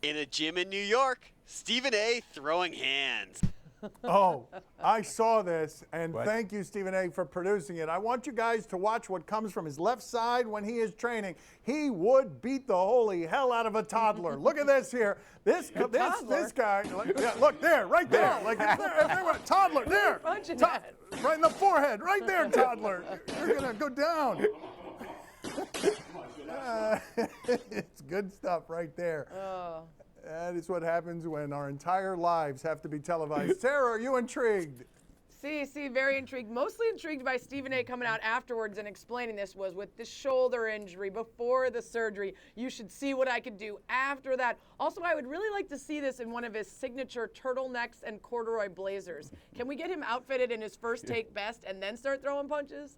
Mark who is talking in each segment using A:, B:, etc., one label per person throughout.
A: In a gym in New York, Stephen A. throwing hands.
B: Oh, I saw this, and thank you, Stephen A., for producing it. I want you guys to watch what comes from his left side when he is training. He would beat the holy hell out of a toddler. Look at this here. This guy, look there, right there. Like if they were toddler, there. Right in the forehead, right there, toddler. You're gonna go down. It's good stuff right there. Oh. That is what happens when our entire lives have to be televised. Sarah, are you intrigued?
C: See, very intrigued. Mostly intrigued by Stephen A. coming out afterwards and explaining this was with the shoulder injury before the surgery. You should see what I could do after that. Also, I would really like to see this in one of his signature turtlenecks and corduroy blazers. Can we get him outfitted in his first take best and then start throwing punches?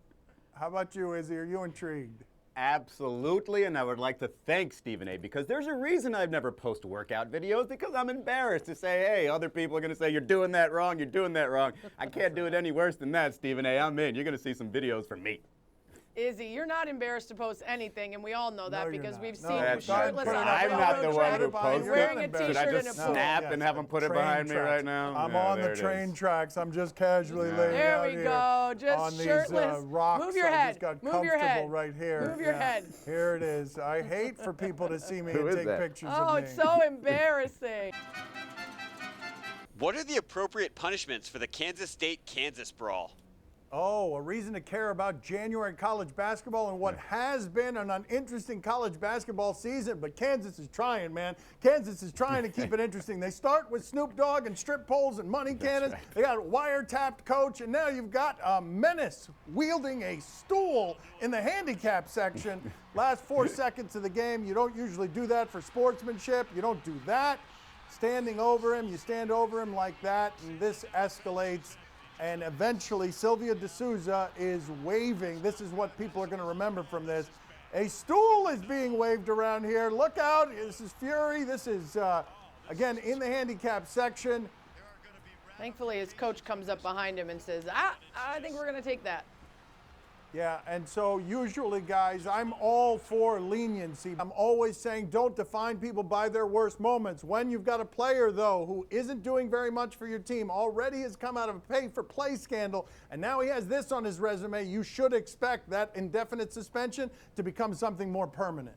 B: How about you, Izzy? Are you intrigued?
D: Absolutely, and I would like to thank Stephen A. because there's a reason I've never posted workout videos, because I'm embarrassed to say, hey, other people are going to say, you're doing that wrong, you're doing that wrong. I can't do it any worse than that, Stephen A. I'm in. You're going to see some videos from me.
C: Izzy, you're not embarrassed to post anything, and we all know that because we've seen
D: you
C: shirtless on a
D: I'm not the one who posted
C: wearing a
D: it.
C: t-shirt
D: Should I
C: and a
D: just
C: pool.
D: snap and have him put it behind me right now?
B: I'm on the train tracks. I'm just casually laying
C: there
B: out
C: we
B: here
C: go, just
B: on
C: shirtless.
B: These rocks.
C: Move your
B: I
C: head.
B: just got
C: Move your head.
B: comfortable right here.
C: Move your head.
B: Here it is. I hate for people to see me
D: Who
B: and
D: is
B: take
D: that?
B: pictures
C: Oh,
B: of me.
C: it's so embarrassing.
A: What are the appropriate punishments for the Kansas State-Kansas brawl?
B: Oh, a reason to care about January college basketball and what has been an uninteresting college basketball season. But Kansas is trying, man. Kansas is trying to keep it interesting. They start with Snoop Dogg and strip poles and money cannons. Right. They got a wiretapped coach, and now you've got a menace wielding a stool in the handicap section. Last 4 seconds of the game. You don't usually do that for sportsmanship. You don't do that. Standing over him, you stand over him like that, and this escalates. And eventually, Sylvia D'Souza is waving. This is what people are going to remember from this. A stool is being waved around here. Look out. This is Fury. This is, again, in the handicap section.
C: Thankfully, his coach comes up behind him and says, I think we're going to take that.
B: Yeah, and so usually, guys, I'm all for leniency. I'm always saying don't define people by their worst moments. When you've got a player, though, who isn't doing very much for your team, already has come out of a pay-for-play scandal, and now he has this on his resume, you should expect that indefinite suspension to become something more permanent.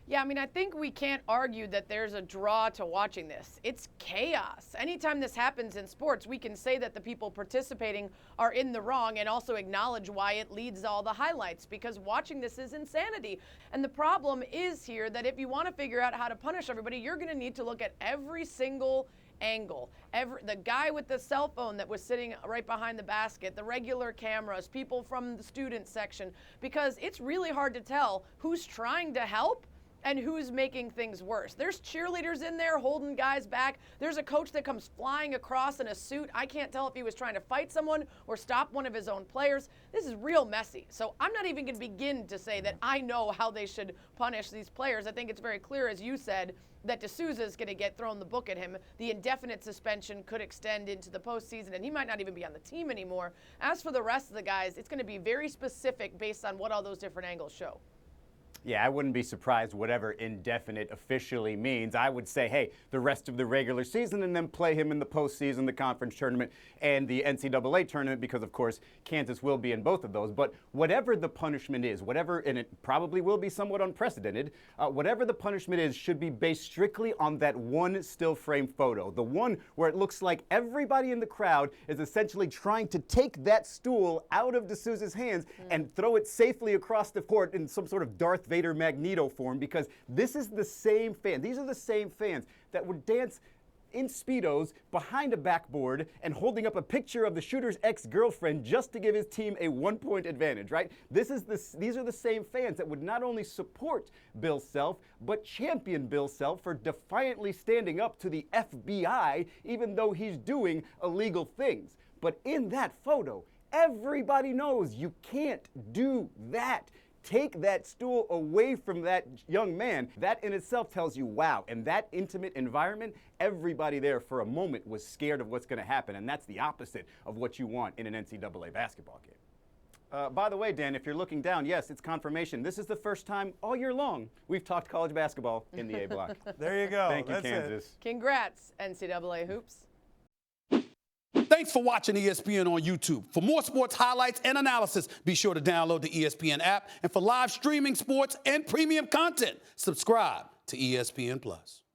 C: Yeah, I mean, I think we can't argue that there's a draw to watching this. It's chaos. Anytime this happens in sports, we can say that the people participating are in the wrong and also acknowledge why it leads to all the highlights, because watching this is insanity. And the problem is here that if you want to figure out how to punish everybody, you're going to need to look at every single angle. The guy with the cell phone that was sitting right behind the basket, the regular cameras, people from the student section, because it's really hard to tell who's trying to help and who's making things worse. There's cheerleaders in there holding guys back. There's a coach that comes flying across in a suit. I can't tell if he was trying to fight someone or stop one of his own players. This is real messy. So I'm not even going to begin to say that I know how they should punish these players. I think it's very clear, as you said, that D'Souza is going to get thrown the book at him. The indefinite suspension could extend into the postseason, and he might not even be on the team anymore. As for the rest of the guys, it's going to be very specific based on what all those different angles show.
D: Yeah, I wouldn't be surprised whatever indefinite officially means. I would say, hey, the rest of the regular season and then play him in the postseason, the conference tournament, and the NCAA tournament, because, of course, Kansas will be in both of those. But whatever the punishment is, and it probably will be somewhat unprecedented, whatever the punishment is should be based strictly on that one still frame photo, the one where it looks like everybody in the crowd is essentially trying to take that stool out of D'Souza's hands and throw it safely across the court in some sort of Darth Vader Magneto form, because this is the same fan. These are the same fans that would dance in Speedos behind a backboard and holding up a picture of the shooter's ex-girlfriend just to give his team a 1-point advantage, right? These are the same fans that would not only support Bill Self, but champion Bill Self for defiantly standing up to the FBI, even though he's doing illegal things. But in that photo, everybody knows you can't do that. Take that stool away from that young man. That in itself tells you, wow, in that intimate environment, everybody there for a moment was scared of what's going to happen, and that's the opposite of what you want in an NCAA basketball game. By the way, Dan, if you're looking down, yes, it's confirmation. This is the first time all year long we've talked college basketball in the A block.
B: There you go.
D: Thank you,
B: That's
D: Kansas.
B: it.
C: Congrats, NCAA Hoops.
E: Thanks for watching ESPN on YouTube. For more sports highlights and analysis, be sure to download the ESPN app. And for live streaming sports and premium content, subscribe to ESPN+.